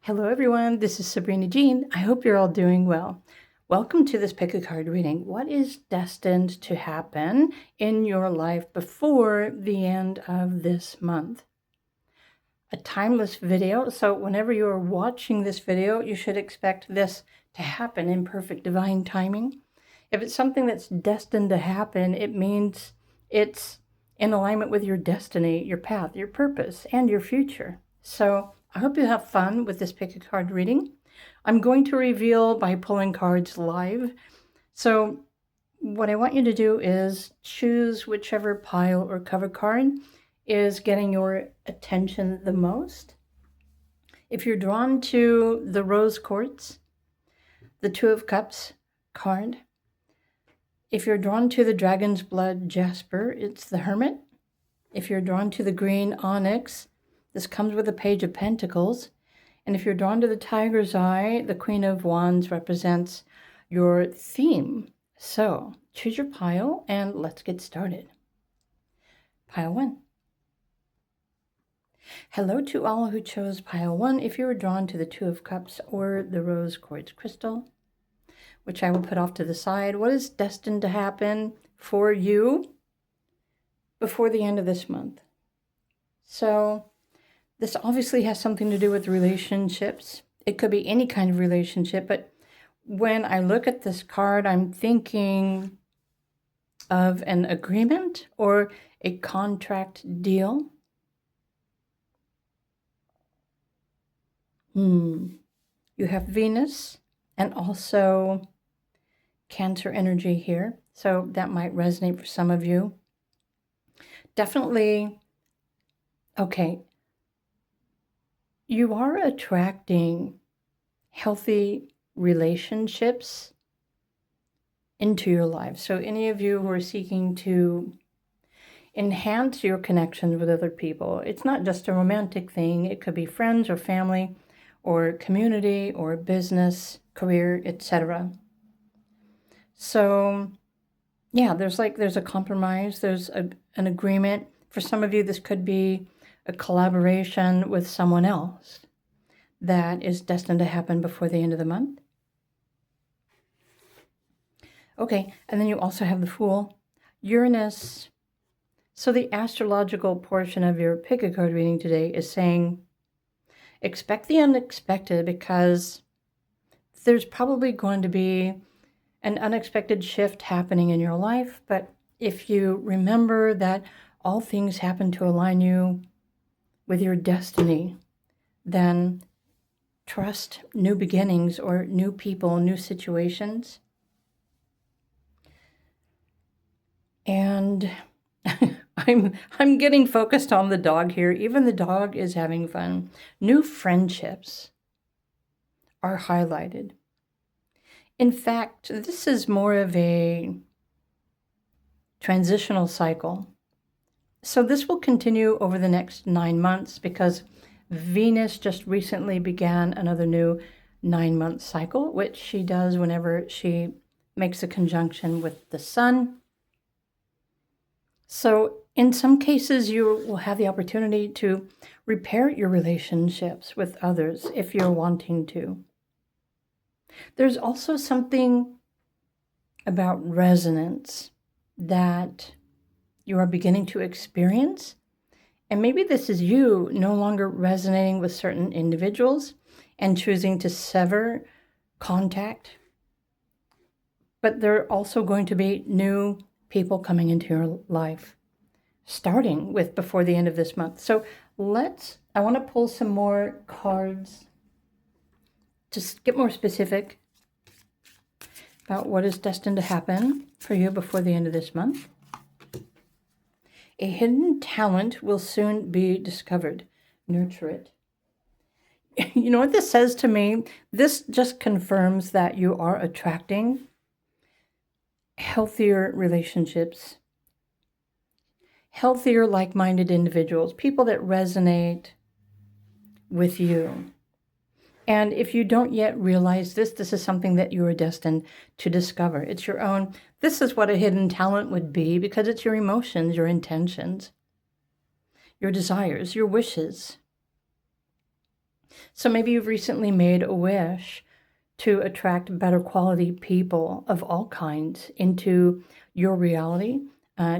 Hello everyone, this is Sabrina Jean. I hope you're all doing well. Welcome to this pick a card reading. What is destined to happen in your life before the end of this month? A timeless video, so whenever you're watching this video, you should expect this to happen in perfect divine timing. If it's something that's destined to happen, it means it's in alignment with your destiny, your path, your purpose, and your future. So I hope you have fun with this pick a card reading. I'm going to reveal by pulling cards live. So what I want you to do is choose whichever pile or cover card is getting your attention the most. If you're drawn to the Rose Quartz, the Two of Cups card, if you're drawn to the Dragon's Blood Jasper, it's the Hermit. If you're drawn to the green Onyx, this comes with a Page of Pentacles. And if you're drawn to the Tiger's Eye, the Queen of Wands represents your theme. So choose your pile and let's get started. Pile 1. Hello to all who chose pile 1. If you were drawn to the Two of Cups or the Rose Quartz Crystal, which I will put off to the side, what is destined to happen for you before the end of this month? So this obviously has something to do with relationships. It could be any kind of relationship, but when I look at this card, I'm thinking of an agreement or a contract deal. You have Venus and also Cancer energy here, so that might resonate for some of you. Definitely, okay, you are attracting healthy relationships into your life. So any of you who are seeking to enhance your connections with other people, it's not just a romantic thing. It could be friends or family or community or business, career, etc. So yeah, there's a compromise, there's an agreement. For some of you, this could be a collaboration with someone else that is destined to happen before the end of the month. Okay, and then you also have the Fool, Uranus. So the astrological portion of your pick a card reading today is saying, expect the unexpected, because there's probably going to be an unexpected shift happening in your life. But if you remember that all things happen to align you with your destiny, then trust new beginnings or new people, new situations. And I'm getting focused on the dog here. Even the dog is having fun. New friendships are highlighted. In fact, this is more of a transitional cycle. So this will continue over the next 9 months because Venus just recently began another new 9-month cycle, which she does whenever she makes a conjunction with the Sun. So in some cases, you will have the opportunity to repair your relationships with others if you're wanting to. There's also something about resonance that you are beginning to experience. And maybe this is you no longer resonating with certain individuals and choosing to sever contact. But there are also going to be new people coming into your life, starting with before the end of this month. So I want to pull some more cards, just get more specific about what is destined to happen for you before the end of this month. A hidden talent will soon be discovered. Nurture it. You know what this says to me? This just confirms that you are attracting healthier relationships, healthier, like-minded individuals, people that resonate with you. And if you don't yet realize this is something that you are destined to discover. It's your own. This is what a hidden talent would be, because it's your emotions, your intentions, your desires, your wishes. So maybe you've recently made a wish to attract better quality people of all kinds into your reality.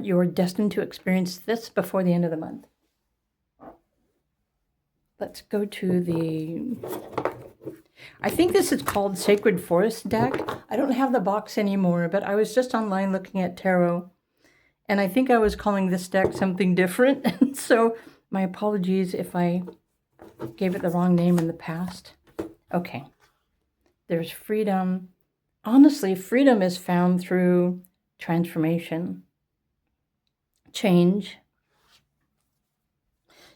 You're destined to experience this before the end of the month. Let's go to the... I think this is called Sacred Forest deck. I don't have the box anymore, but I was just online looking at tarot, and I think I was calling this deck something different. And so my apologies if I gave it the wrong name in the past. Okay. There's freedom. Honestly, freedom is found through transformation, change.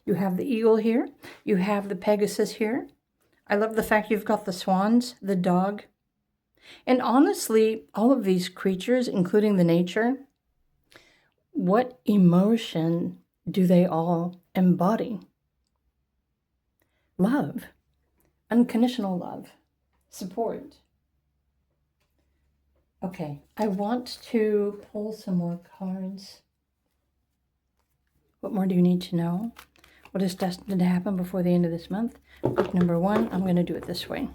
You have the eagle here. You have the Pegasus here. I love the fact you've got the swans, the dog. And honestly, all of these creatures, including the nature, what emotion do they all embody? Love, unconditional love, support. Okay, I want to pull some more cards. What more do you need to know? What is destined to happen before the end of this month? Book number 1, I'm going to do it this way.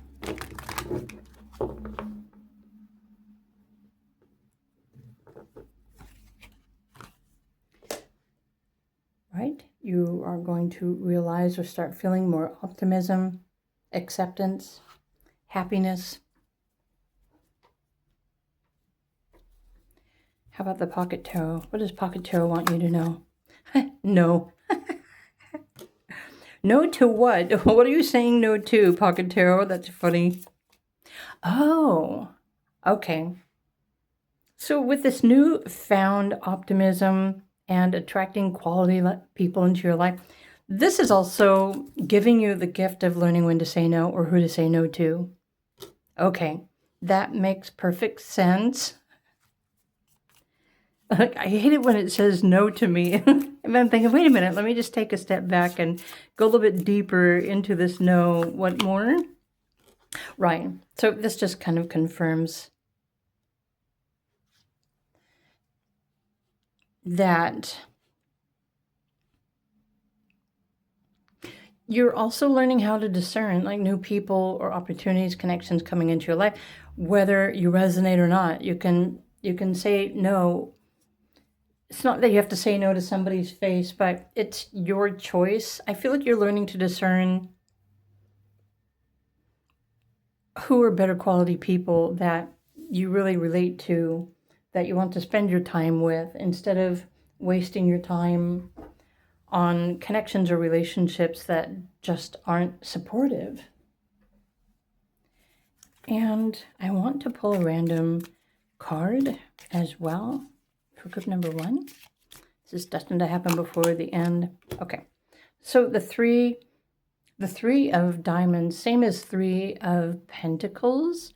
Right? You are going to realize or start feeling more optimism, acceptance, happiness. How about the Pocket Tarot? What does Pocket Tarot want you to know? No. No to what? What are you saying no to, Pocket Tarot? That's funny. Oh, okay. So with this newfound optimism and attracting quality people into your life, this is also giving you the gift of learning when to say no or who to say no to. Okay, that makes perfect sense. I hate it when it says no to me. And I'm thinking, wait a minute, let me just take a step back and go a little bit deeper into this no. What more? Right. So this just kind of confirms that you're also learning how to discern like new people or opportunities, connections coming into your life, whether you resonate or not. You can say no. It's not that you have to say no to somebody's face, but it's your choice. I feel like you're learning to discern who are better quality people that you really relate to, that you want to spend your time with, instead of wasting your time on connections or relationships that just aren't supportive. And I want to pull a random card as well for group number 1. This is destined to happen before the end. Okay, so the three of diamonds, same as 3 of pentacles.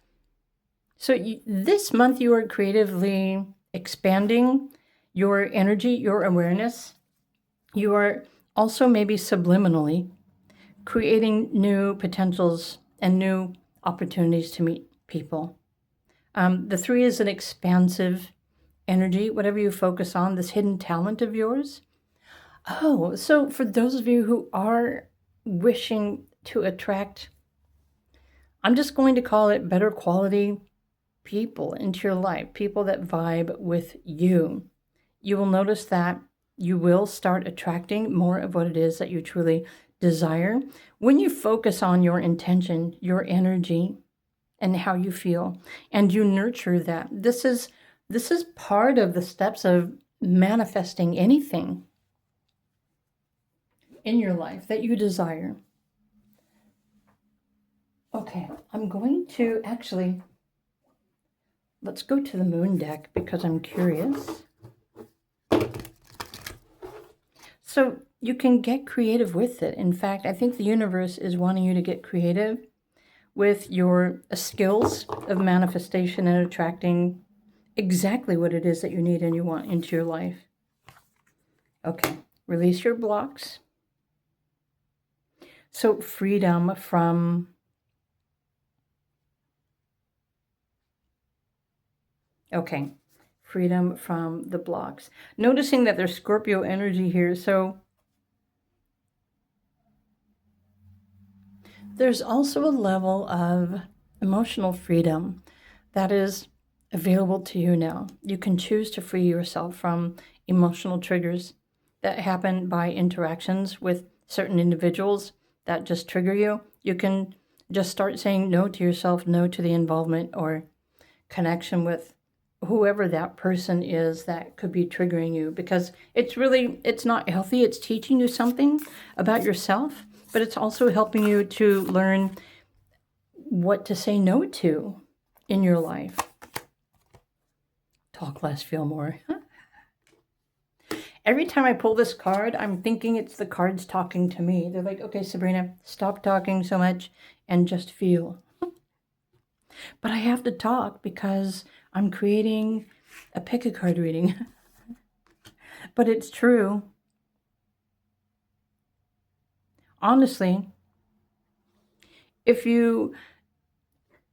So this month you are creatively expanding your energy, your awareness. You are also maybe subliminally creating new potentials and new opportunities to meet people. The 3 is an expansive energy, whatever you focus on, this hidden talent of yours. Oh, so for those of you who are wishing to attract, I'm just going to call it better quality people into your life, people that vibe with you. You will notice that you will start attracting more of what it is that you truly desire when you focus on your intention, your energy, and how you feel, and you nurture that. This is part of the steps of manifesting anything in your life that you desire. Okay, I'm going to actually, let's go to the moon deck because I'm curious. So you can get creative with it. In fact, I think the universe is wanting you to get creative with your skills of manifestation and attracting exactly what it is that you need and you want into your life. Okay, release your blocks. So freedom from... Okay, freedom from the blocks. Noticing that there's Scorpio energy here, so There's also a level of emotional freedom that is available to you now. You can choose to free yourself from emotional triggers that happen by interactions with certain individuals that just trigger you. You can just start saying no to yourself, no to the involvement or connection with whoever that person is that could be triggering you, because it's not healthy. It's teaching you something about yourself, but it's also helping you to learn what to say no to in your life. Talk less, feel more. Every time I pull this card, I'm thinking it's the cards talking to me. They're like, okay, Sabrina, stop talking so much and just feel. But I have to talk because I'm creating a pick a card reading. But it's true. Honestly, if you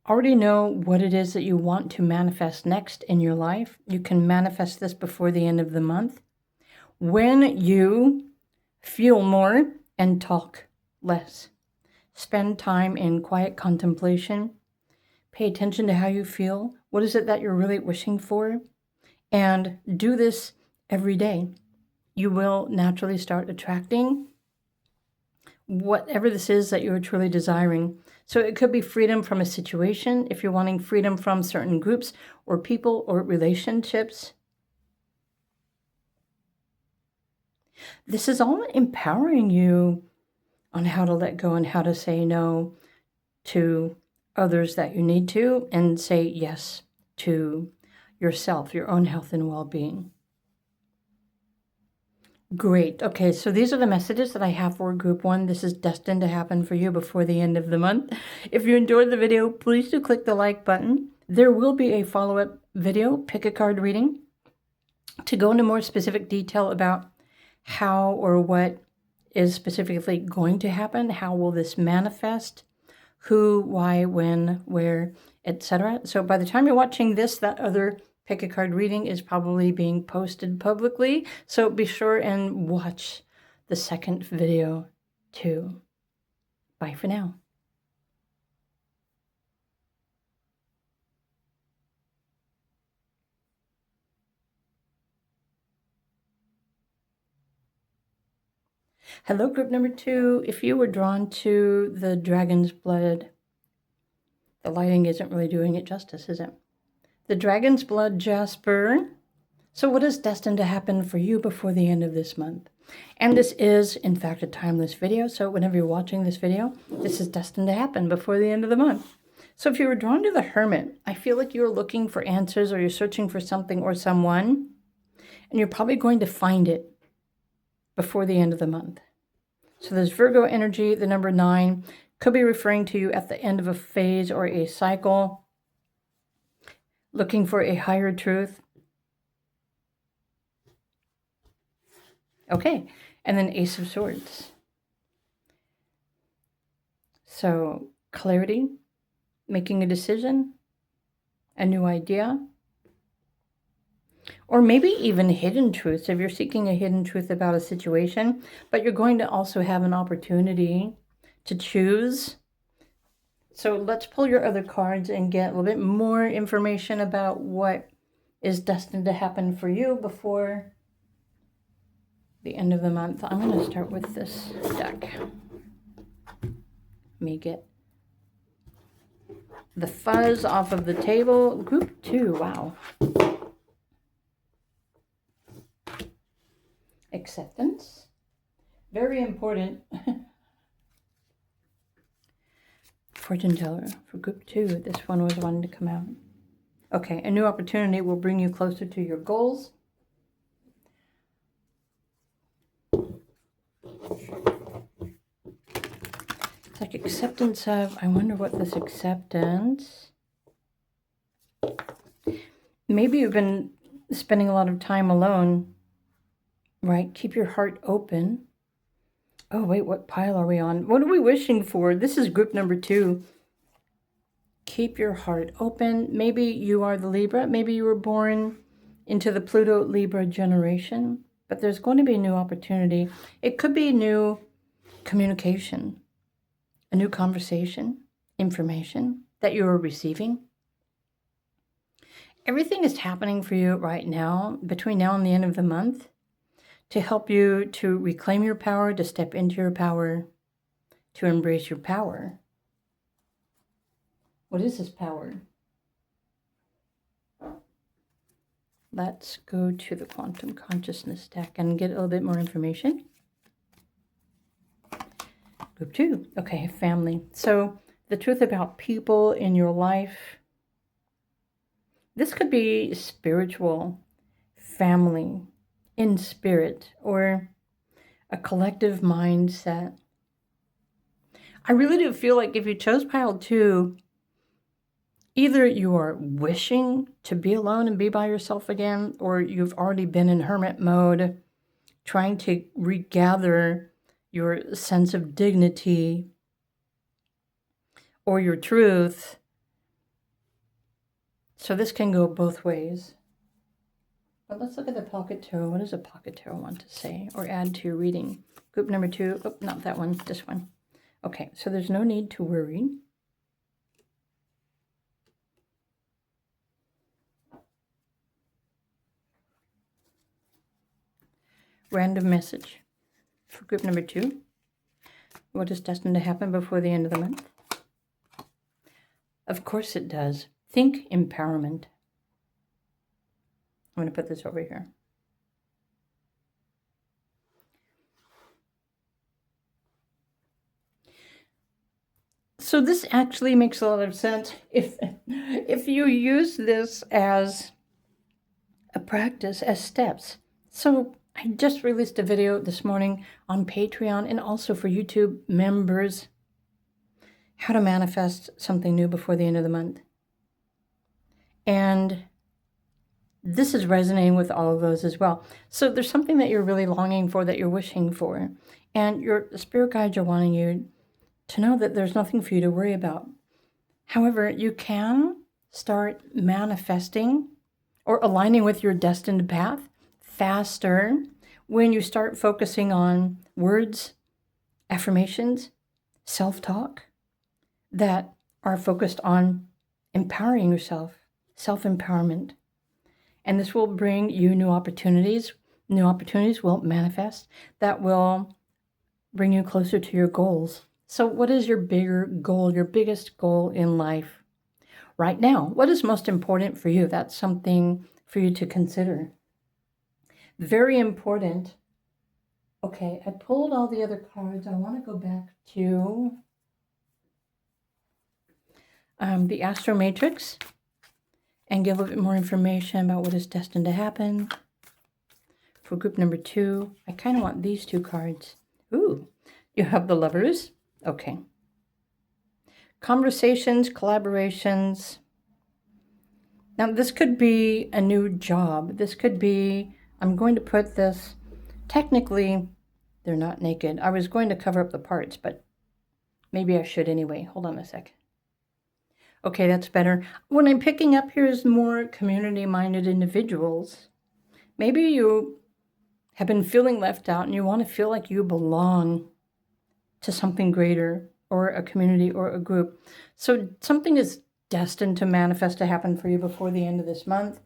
already know what it is that you want to manifest next in your life, you can manifest this before the end of the month. When you feel more and talk less, spend time in quiet contemplation, pay attention to how you feel. What is it that you're really wishing for? And do this every day. You will naturally start attracting whatever this is that you're truly desiring. So it could be freedom from a situation, if you're wanting freedom from certain groups or people or relationships. This is all empowering you on how to let go and how to say no to others that you need to, and say yes to yourself, your own health and well-being. Great. Okay, so these are the messages that I have for Group 1. This is destined to happen for you before the end of the month. If you enjoyed the video, please do click the like button. There will be a follow-up video, pick a card reading, to go into more specific detail about how or what is specifically going to happen. How will this manifest? Who, why, when, where, etc. So by the time you're watching this, that other pick a card reading is probably being posted publicly. So be sure and watch the second video too. Bye for now. Hello, group number 2. If you were drawn to the dragon's blood, the lighting isn't really doing it justice, is it? The dragon's blood jasper. So what is destined to happen for you before the end of this month? And this is, in fact, a timeless video. So whenever you're watching this video, this is destined to happen before the end of the month. So if you were drawn to the Hermit, I feel like you're looking for answers, or you're searching for something or someone, and you're probably going to find it before the end of the month. So there's Virgo energy. The number 9 could be referring to you at the end of a phase or a cycle, looking for a higher truth. Okay, and then Ace of Swords. So clarity, making a decision, a new idea, or maybe even hidden truths. If you're seeking a hidden truth about a situation, but you're going to also have an opportunity to choose. So let's pull your other cards and get a little bit more information about what is destined to happen for you before the end of the month. I'm going to start with this deck. Let me get the fuzz off of the table. Group 2, wow. Acceptance. Very important. Fortune teller for group 2. This one was wanting to come out. Okay, a new opportunity will bring you closer to your goals. It's like acceptance of, I wonder what this acceptance. Maybe you've been spending a lot of time alone, right? Keep your heart open. Oh, wait, what pile are we on? What are we wishing for? This is group number 2. Keep your heart open. Maybe you are the Libra. Maybe you were born into the Pluto Libra generation, but there's going to be a new opportunity. It could be new communication. a new conversation, information that you are receiving. Everything is happening for you right now, between now and the end of the month, to help you to reclaim your power, to step into your power, to embrace your power. What is this power? Let's go to the quantum consciousness deck and get a little bit more information. Group 2. Okay, family. So the truth about people in your life. This could be spiritual, family, in spirit, or a collective mindset. I really do feel like if you chose pile 2, either you are wishing to be alone and be by yourself again, or you've already been in hermit mode, trying to regather your sense of dignity or your truth. So this can go both ways. But let's look at the pocket tarot. What does a pocket tarot want to say or add to your reading? Group number 2. Oh, not that one, this one. Okay, so there's no need to worry. Random message for group number 2. What is destined to happen before the end of the month? Of course it does. Think empowerment. I'm going to put this over here. So this actually makes a lot of sense if you use this as a practice, as steps. So I just released a video this morning on Patreon and also for YouTube members, how to manifest something new before the end of the month. And this is resonating with all of those as well. So there's something that you're really longing for, that you're wishing for, and your spirit guides are wanting you to know that there's nothing for you to worry about. However, you can start manifesting or aligning with your destined path faster when you start focusing on words, affirmations, self-talk that are focused on empowering yourself, self-empowerment. And this will bring you new opportunities. New opportunities will manifest that will bring you closer to your goals. So what is your bigger goal, your biggest goal in life right now? What is most important for you? That's something for you to consider. Very important. Okay, I pulled all the other cards. I want to go back to the Astro Matrix and give a bit more information about what is destined to happen. For group number 2, I kind of want these 2 cards. Ooh, you have the Lovers. Okay. Conversations, collaborations. Now, this could be a new job. This could be, I'm going to put this, technically, they're not naked. I was going to cover up the parts, but maybe I should anyway. Hold on a sec. Okay, that's better. What I'm picking up here is more community-minded individuals. Maybe you have been feeling left out and you want to feel like you belong to something greater or a community or a group. So something is destined to manifest, to happen for you before the end of this month.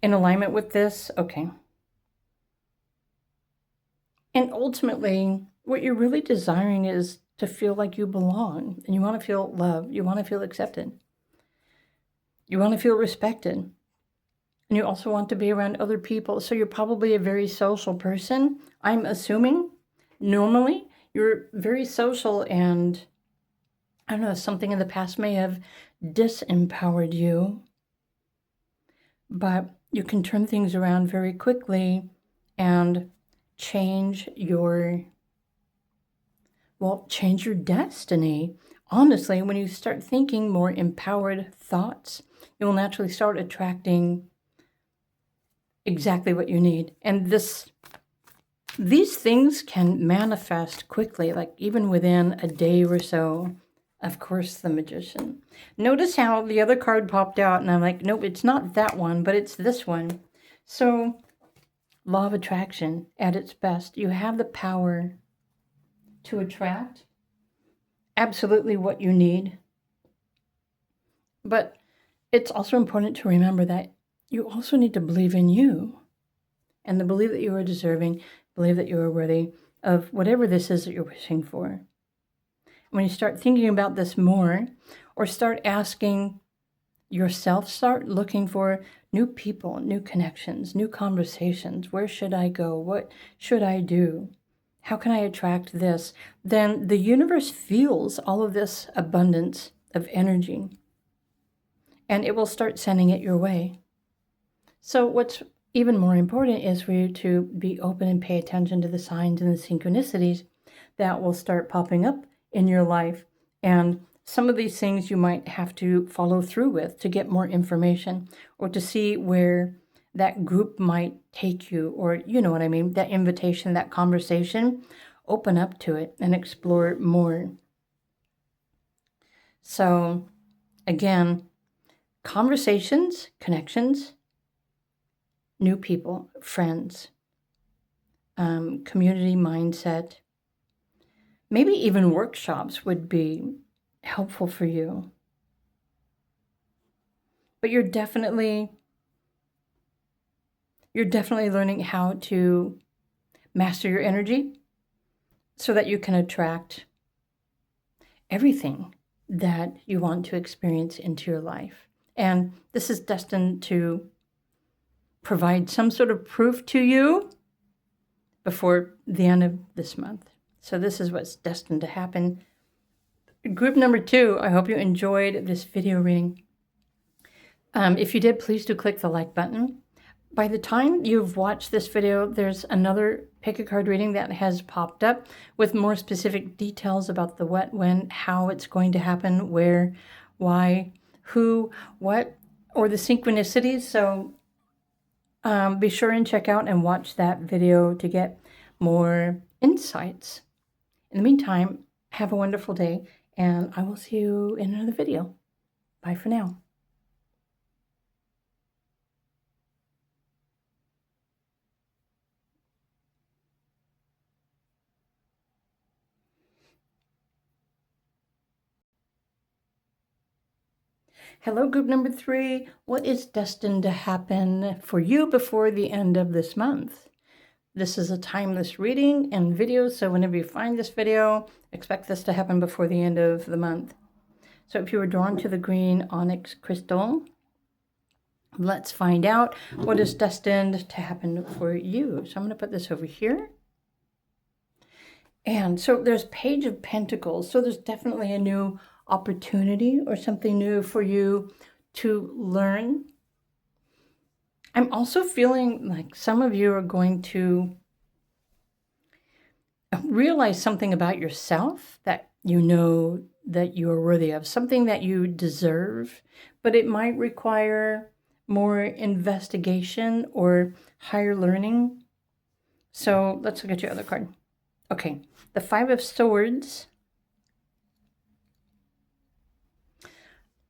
In alignment with this, okay. And ultimately, what you're really desiring is to feel like you belong, and you want to feel loved, you want to feel accepted, you want to feel respected, and you also want to be around other people. So you're probably a very social person. I'm assuming normally you're very social, and I don't know, something in the past may have disempowered you, but you can turn things around very quickly and change your destiny. Honestly, when you start thinking more empowered thoughts, you will naturally start attracting exactly what you need. And these things can manifest quickly, like even within a day or so. Of course, the Magician. Notice how the other card popped out, and I'm like, nope, it's not that one, but it's this one. So, law of attraction at its best. You have the power to attract absolutely what you need. But it's also important to remember that you also need to believe in you and to believe that you are deserving, believe that you are worthy of whatever this is that you're wishing for. When you start thinking about this more, or start asking yourself, start looking for new people, new connections, new conversations. Where should I go? What should I do? How can I attract this? Then the universe feels all of this abundance of energy, and it will start sending it your way. So what's even more important is for you to be open and pay attention to the signs and the synchronicities that will start popping up in your life. And some of these things you might have to follow through with to get more information, or to see where that group might take you, or you know what I mean, that invitation, that conversation. Open up to it and explore more. So again, conversations, connections, new people, friends, community mindset, maybe even workshops would be helpful for you. But you're definitely learning how to master your energy so that you can attract everything that you want to experience into your life. And this is destined to provide some sort of proof to you before the end of this month. So this is what's destined to happen. Group number 2, I hope you enjoyed this video reading. If you did, please do click the like button. By the time you've watched this video, there's another pick a card reading that has popped up with more specific details about the what, when, how it's going to happen, where, why, who, what, or the synchronicities. So be sure and check out and watch that video to get more insights. In the meantime, have a wonderful day, and I will see you in another video. Bye for now. Hello, group number 3. What is destined to happen for you before the end of this month? This is a timeless reading and video, so whenever you find this video, expect this to happen before the end of the month. So if you were drawn to the green onyx crystal, let's find out what is destined to happen for you. So I'm going to put this over here. And so there's Page of Pentacles. So there's definitely a new opportunity or something new for you to learn. I'm also feeling like some of you are going to realize something about yourself that you know that you are worthy of, something that you deserve, but it might require more investigation or higher learning. So let's look at your other card. Okay, the 5 of Swords.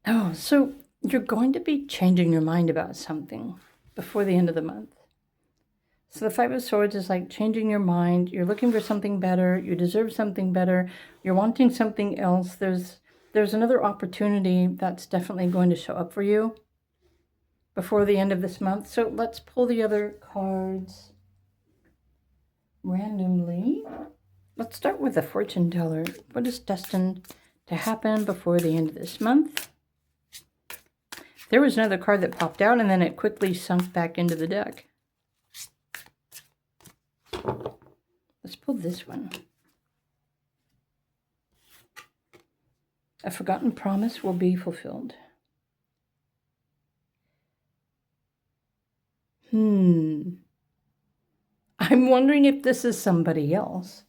Oh, so you're going to be changing your mind about something before the end of the month. So the 5 of Swords is like changing your mind. You're looking for something better. You deserve something better. You're wanting something else. There's another opportunity that's definitely going to show up for you before the end of this month. So let's pull the other cards randomly. Let's start with the Fortune Teller. What is destined to happen before the end of this month? There was another card that popped out and then it quickly sunk back into the deck. Let's pull this one. A forgotten promise will be fulfilled. I'm wondering if this is somebody else.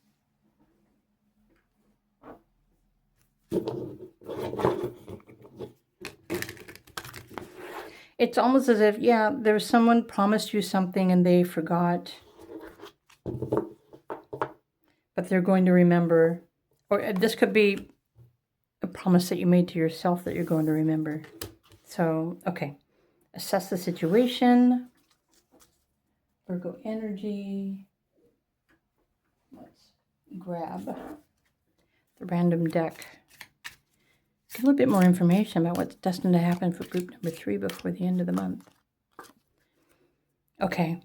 It's almost as if, yeah, there's someone promised you something and they forgot. But they're going to remember. Or this could be a promise that you made to yourself that you're going to remember. So, okay. Assess the situation. Virgo energy. Let's grab the random deck a little bit more information about what's destined to happen for group number 3 before the end of the month. Okay.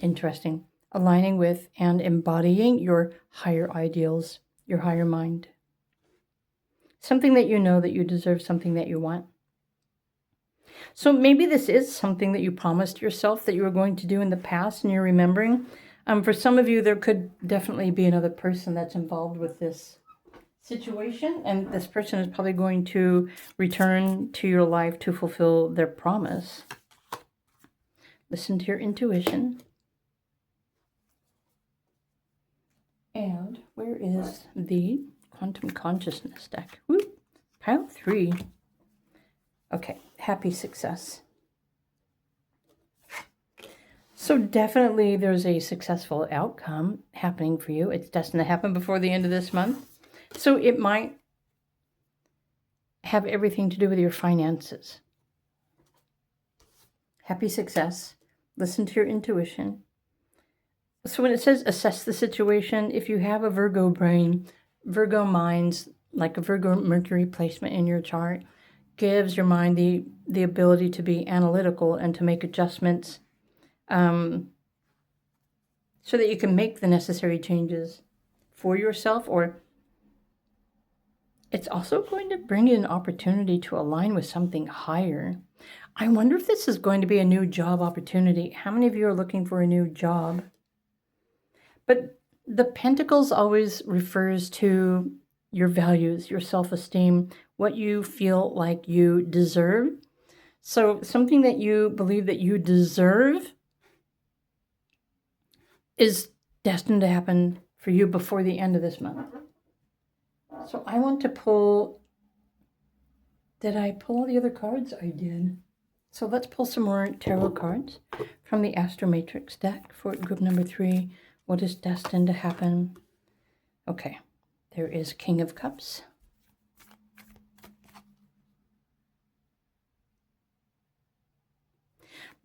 Interesting. Aligning with and embodying your higher ideals, your higher mind. Something that you know that you deserve, something that you want. So maybe this is something that you promised yourself that you were going to do in the past and you're remembering. For some of you, there could definitely be another person that's involved with this situation, and this person is probably going to return to your life to fulfill their promise. Listen to your intuition. And where is the Quantum Consciousness deck? Woo! Pile 3. Okay, happy success. So definitely there's a successful outcome happening for you. It's destined to happen before the end of this month. So it might have everything to do with your finances. Happy success. Listen to your intuition. So when it says assess the situation, if you have a Virgo brain, Virgo minds, like a Virgo Mercury placement in your chart, gives your mind the ability to be analytical and to make adjustments so that you can make the necessary changes for yourself. Or it's also going to bring you an opportunity to align with something higher. I wonder if this is going to be a new job opportunity. How many of you are looking for a new job? But the Pentacles always refers to your values, your self-esteem, what you feel like you deserve. So something that you believe that you deserve is destined to happen for you before the end of this month. So I want to pull... Did I pull all the other cards? I did. So let's pull some more tarot cards from the Astro Matrix deck for group number 3. What is destined to happen? Okay, there is King of Cups.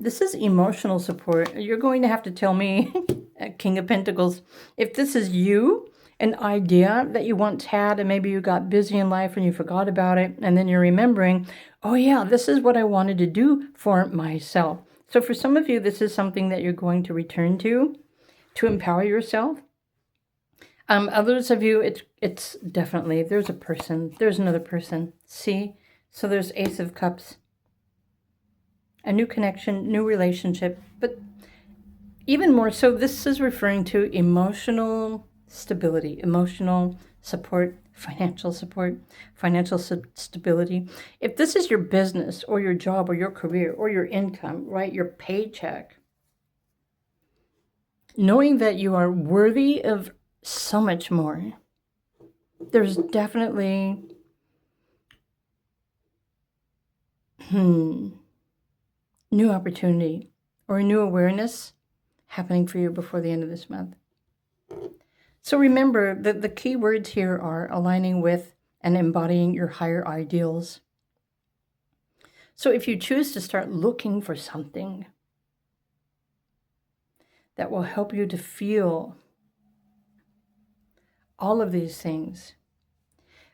This is emotional support. You're going to have to tell me, King of Pentacles, if this is you, an idea that you once had and maybe you got busy in life and you forgot about it, and then you're remembering, oh yeah, this is what I wanted to do for myself. So for some of you, this is something that you're going to return to empower yourself. Others of you, it's definitely, there's a person, there's another person. See? So there's Ace of Cups. A new connection, new relationship. But even more so, this is referring to emotional stability, emotional support, financial stability. If this is your business or your job or your career or your income, right, your paycheck, knowing that you are worthy of so much more. There's definitely new opportunity or a new awareness happening for you before the end of this month. So remember that the key words here are aligning with and embodying your higher ideals. So if you choose to start looking for something that will help you to feel all of these things: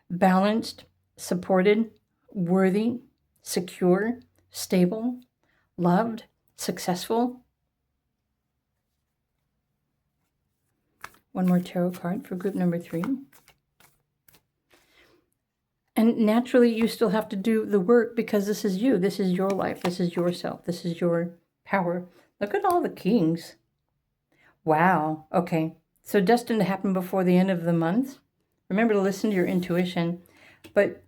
balanced, supported, worthy, secure, stable, loved, successful. One more tarot card for group number 3. And naturally, you still have to do the work because this is you. This is your life. This is yourself. This is your power. Look at all the kings. Wow. Okay. So destined to happen before the end of the month. Remember to listen to your intuition. But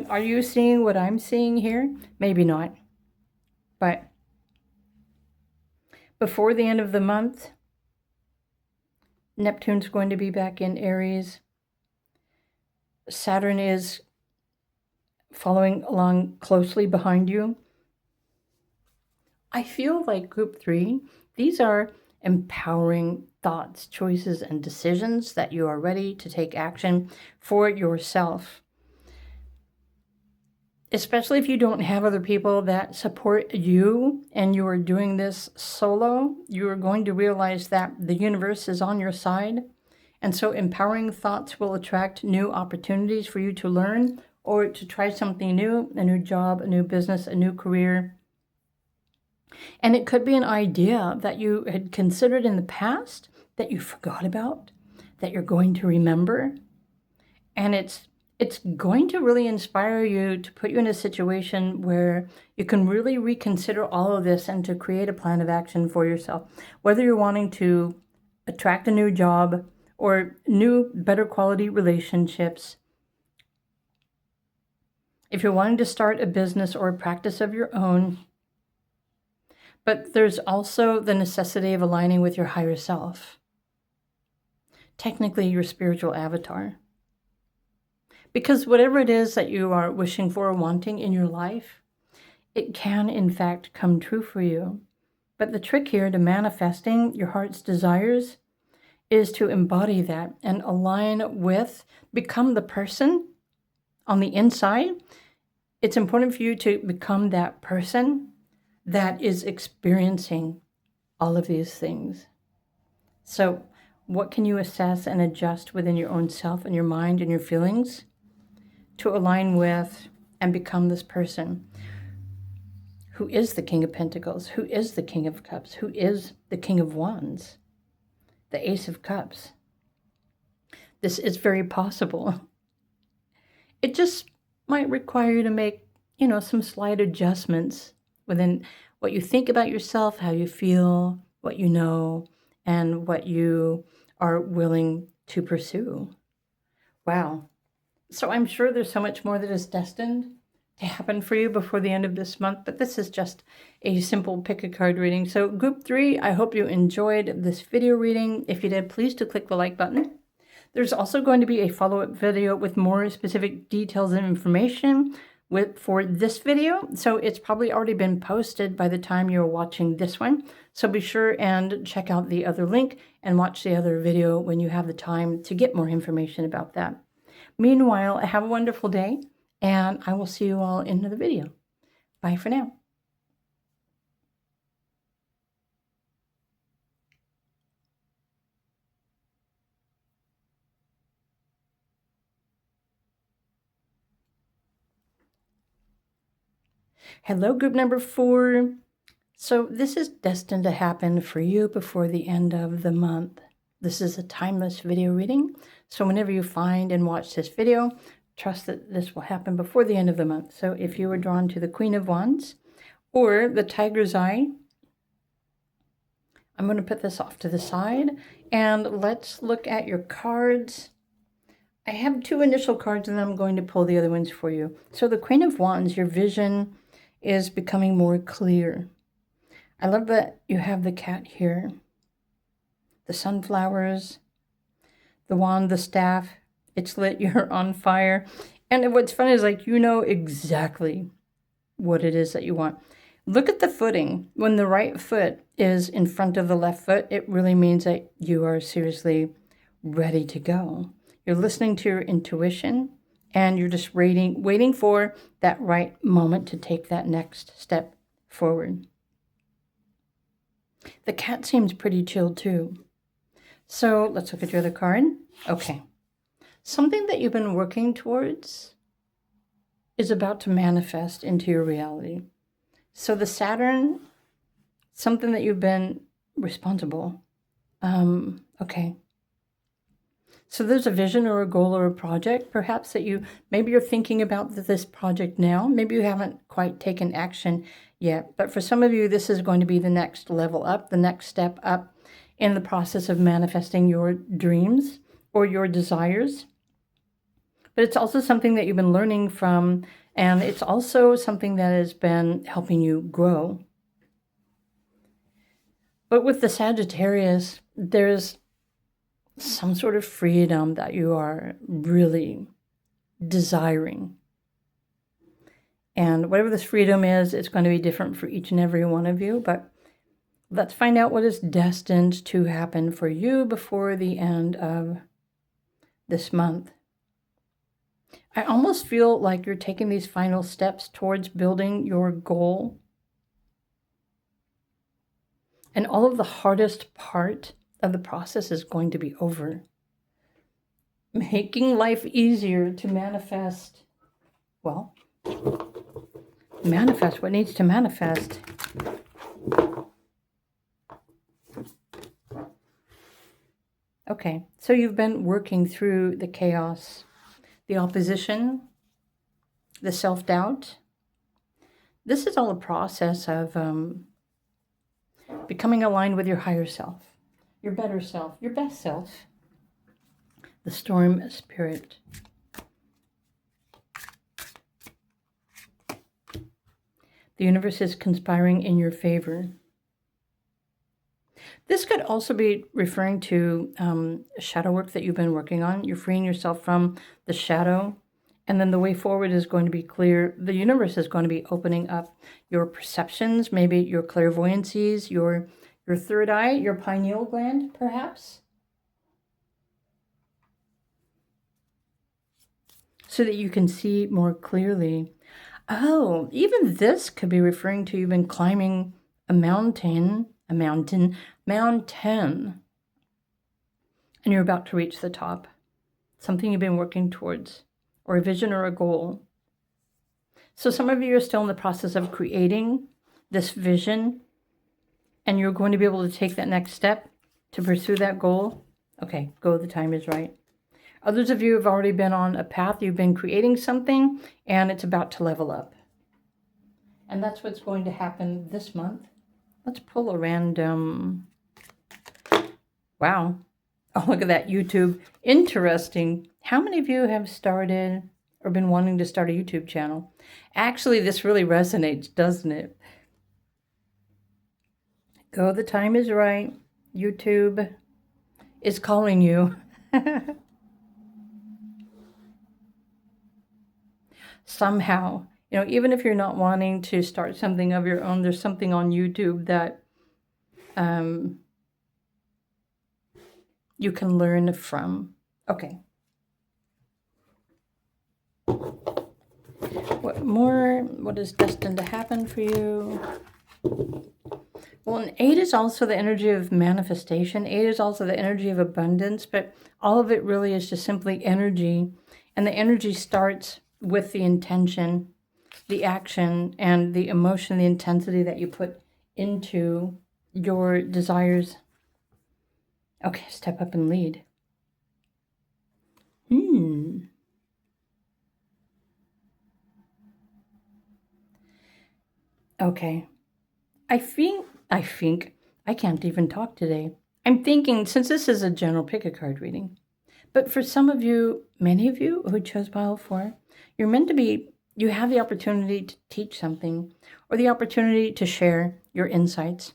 are you seeing what I'm seeing here? Maybe not. But before the end of the month, Neptune's going to be back in Aries. Saturn is following along closely behind you. I feel like group 3, these are empowering thoughts, choices, and decisions that you are ready to take action for yourself. Especially if you don't have other people that support you and you are doing this solo, you are going to realize that the universe is on your side And so empowering thoughts will attract new opportunities for you to learn or to try something new, a new job, a new business, a new career. And it could be an idea that you had considered in the past that you forgot about, that you're going to remember. And it's going to really inspire you to put you in a situation where you can really reconsider all of this and to create a plan of action for yourself. Whether you're wanting to attract a new job or new, better quality relationships, if you're wanting to start a business or a practice of your own, but there's also the necessity of aligning with your higher self, technically your spiritual avatar. Because whatever it is that you are wishing for or wanting in your life, it can in fact come true for you. But the trick here to manifesting your heart's desires is to embody that and align with, become the person on the inside. It's important for you to become that person that is experiencing all of these things. So what can you assess and adjust within your own self and your mind and your feelings to align with and become this person who is the King of Pentacles, who is the King of Cups, who is the King of Wands, the Ace of Cups? This is very possible. It just might require you to make, some slight adjustments within what you think about yourself, how you feel, what you know, and what you are willing to pursue. Wow. So I'm sure there's so much more that is destined to happen for you before the end of this month, but this is just a simple pick a card reading. So group 3, I hope you enjoyed this video reading. If you did, please do click the like button. There's also going to be a follow-up video with more specific details and information for this video. So it's probably already been posted by the time you're watching this one. So be sure and check out the other link and watch the other video when you have the time to get more information about that. Meanwhile, have a wonderful day, and I will see you all in the video. Bye for now. Hello, group number 4. So this is destined to happen for you before the end of the month. This is a timeless video reading. So whenever you find and watch this video, trust that this will happen before the end of the month. So if you were drawn to the Queen of Wands or the Tiger's Eye, I'm going to put this off to the side and let's look at your cards. I have 2 initial cards and I'm going to pull the other ones for you. So the Queen of Wands, your vision is becoming more clear. I love that you have the cat here, the sunflowers, the wand, the staff. It's lit, you're on fire. And what's funny is exactly what it is that you want. Look at the footing. When the right foot is in front of the left foot, it really means that you are seriously ready to go. You're listening to your intuition and you're just waiting for that right moment to take that next step forward. The cat seems pretty chill too. So let's look at your other card. Okay. Something that you've been working towards is about to manifest into your reality. So the Saturn, something that you've been responsible. Okay. So there's a vision or a goal or a project, perhaps that maybe you're thinking about this project now. Maybe you haven't quite taken action yet. But for some of you, this is going to be the next level up, the next step up in the process of manifesting your dreams or your desires. But it's also something that you've been learning from, and it's also something that has been helping you grow. But with the Sagittarius, there's some sort of freedom that you are really desiring. And whatever this freedom is, it's going to be different for each and every one of you. But let's find out what is destined to happen for you before the end of this month. I almost feel like you're taking these final steps towards building your goal. And all of the hardest part of the process is going to be over. making life easier to manifest, well, manifest what needs to manifest. Okay, so you've been working through the chaos, the opposition, the self-doubt. This is all a process of becoming aligned with your higher self, your better self, your best self, the storm spirit. The universe is conspiring in your favor. This could also be referring to shadow work that you've been working on. You're freeing yourself from the shadow, and then the way forward is going to be clear. The universe is going to be opening up your perceptions, maybe your clairvoyancies, your third eye, your pineal gland, perhaps, so that you can see more clearly. Oh, even this could be referring to you've been climbing a mountain, and you're about to reach the top. Something you've been working towards, or a vision or a goal. So some of you are still in the process of creating this vision, and you're going to be able to take that next step to pursue that goal. Okay, go, the time is right. Others of you have already been on a path. You've been creating something, and it's about to level up. And that's what's going to happen this month. Let's pull a random... Wow. Oh, look at that, YouTube. Interesting. How many of you have started or been wanting to start a YouTube channel? Actually, this really resonates, doesn't it? Go, the time is right. YouTube is calling you. Somehow, even if you're not wanting to start something of your own, there's something on YouTube that you can learn from. Okay. What is destined to happen for you? Well, and 8 is also the energy of manifestation. 8 is also the energy of abundance, but all of it really is just simply energy. And the energy starts with the intention, the action, and the emotion, the intensity that you put into your desires. Okay, step up and lead. Okay. I think, I can't even talk today. I'm thinking, since this is a general pick a card reading, but for some of you, many of you who chose pile 4, you're meant to be, you have the opportunity to teach something, or the opportunity to share your insights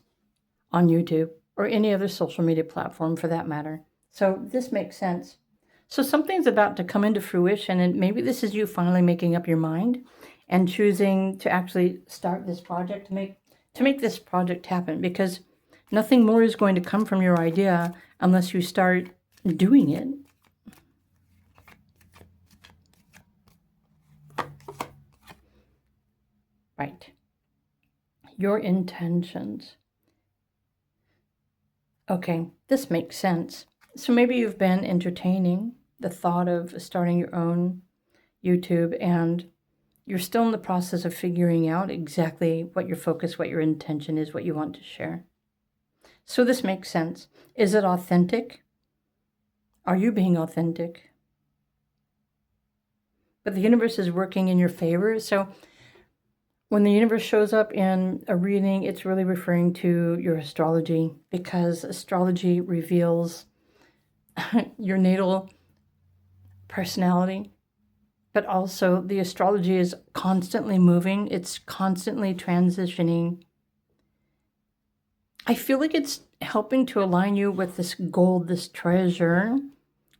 on YouTube or any other social media platform for that matter. So this makes sense. So something's about to come into fruition, and maybe this is you finally making up your mind and choosing to actually start this project, to make this project happen, because nothing more is going to come from your idea unless you start doing it. Right. Your intentions. Okay, this makes sense. So maybe you've been entertaining the thought of starting your own YouTube, and you're still in the process of figuring out exactly what your focus, what your intention is, what you want to share. So this makes sense. Is it authentic? Are you being authentic? But the universe is working in your favor. So when the universe shows up in a reading, it's really referring to your astrology, because astrology reveals your natal personality. But also the astrology is constantly moving. It's constantly transitioning. I feel like it's helping to align you with this gold, this treasure,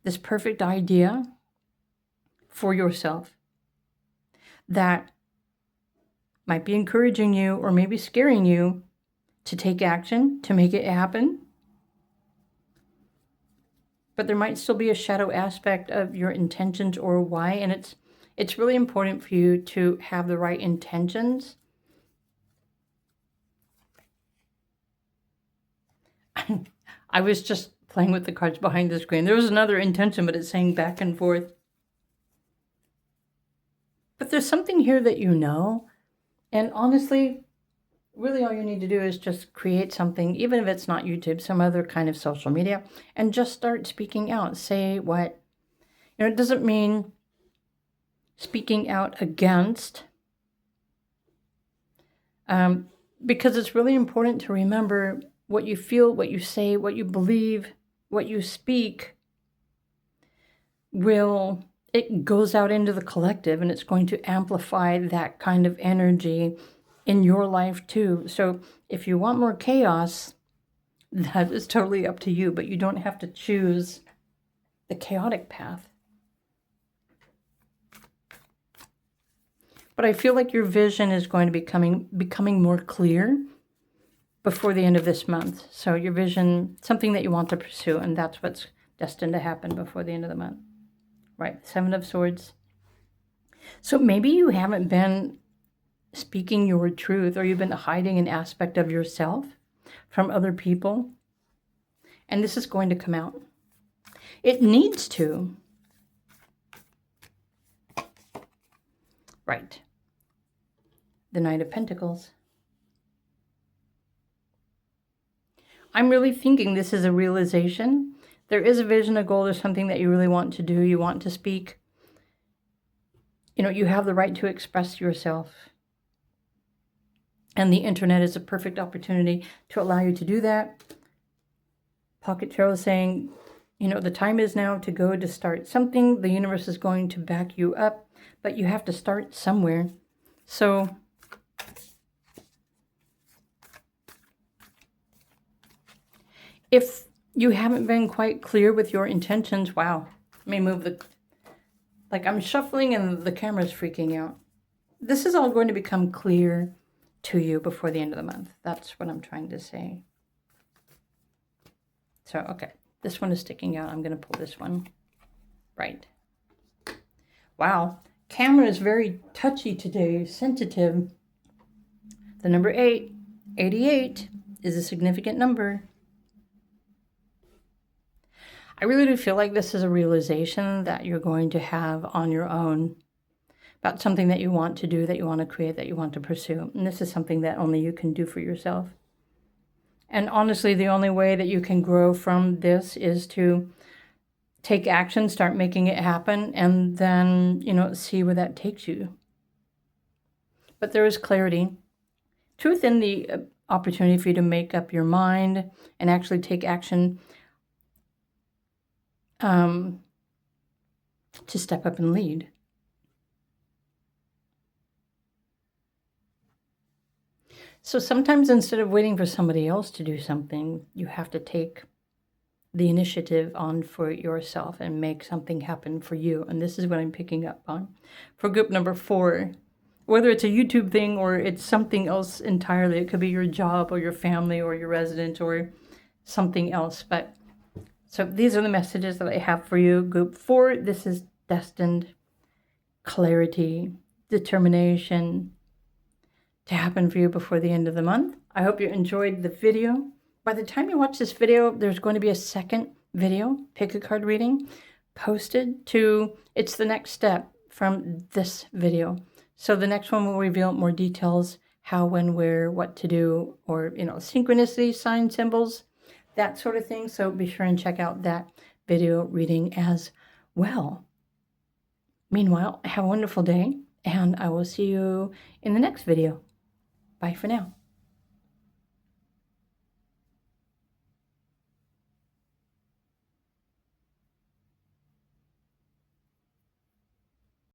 this perfect idea for yourself that might be encouraging you or maybe scaring you to take action, to make it happen. But there might still be a shadow aspect of your intentions or why, and it's really important for you to have the right intentions. I was just playing with the cards behind the screen. There was another intention, but it's saying back and forth. But there's something here that you know. And honestly, really all you need to do is just create something, even if it's not YouTube, some other kind of social media, and just start speaking out. Say what, it doesn't mean speaking out against, because it's really important to remember what you feel, what you say, what you believe, what you speak it goes out into the collective, and it's going to amplify that kind of energy in your life too. So if you want more chaos, that is totally up to you, but you don't have to choose the chaotic path. But I feel like your vision is going to be becoming more clear before the end of this month. So your vision, something that you want to pursue, and that's what's destined to happen before the end of the month. Right, 7 of Swords. So maybe you haven't been speaking your truth, or you've been hiding an aspect of yourself from other people. And this is going to come out. It needs to. Right. The Knight of Pentacles. I'm really thinking this is a realization. There is a vision, a goal, or something that you really want to do. You want to speak. You have the right to express yourself. And the internet is a perfect opportunity to allow you to do that. Pocket Tarot is saying, the time is now to go to start something. The universe is going to back you up, but you have to start somewhere. So if you haven't been quite clear with your intentions, wow, let me move I'm shuffling and the camera's freaking out. This is all going to become clear to you before the end of the month. That's what I'm trying to say. So, okay, this one is sticking out. I'm going to pull this one. Right. Wow, camera is very touchy today, sensitive. The number 8, 88, is a significant number. I really do feel like this is a realization that you're going to have on your own about something that you want to do, that you want to create, that you want to pursue. And this is something that only you can do for yourself. And honestly, the only way that you can grow from this is to take action, start making it happen, and then, see where that takes you. But there is clarity. Truth in the opportunity for you to make up your mind and actually take action, to step up and lead. So sometimes instead of waiting for somebody else to do something, you have to take the initiative on for yourself and make something happen for you. And this is what I'm picking up on. For group number 4, whether it's a YouTube thing or it's something else entirely, it could be your job or your family or your residence or something else. But so these are the messages that I have for you. Group 4, this is destined, clarity, determination to happen for you before the end of the month. I hope you enjoyed the video. By the time you watch this video, there's going to be a second video, pick a card reading, posted to, it's the next step from this video. So the next one will reveal more details, how, when, where, what to do, or, synchronicity, sign symbols, that sort of thing. So be sure and check out that video reading as well. Meanwhile, have a wonderful day, and I will see you in the next video. Bye for now.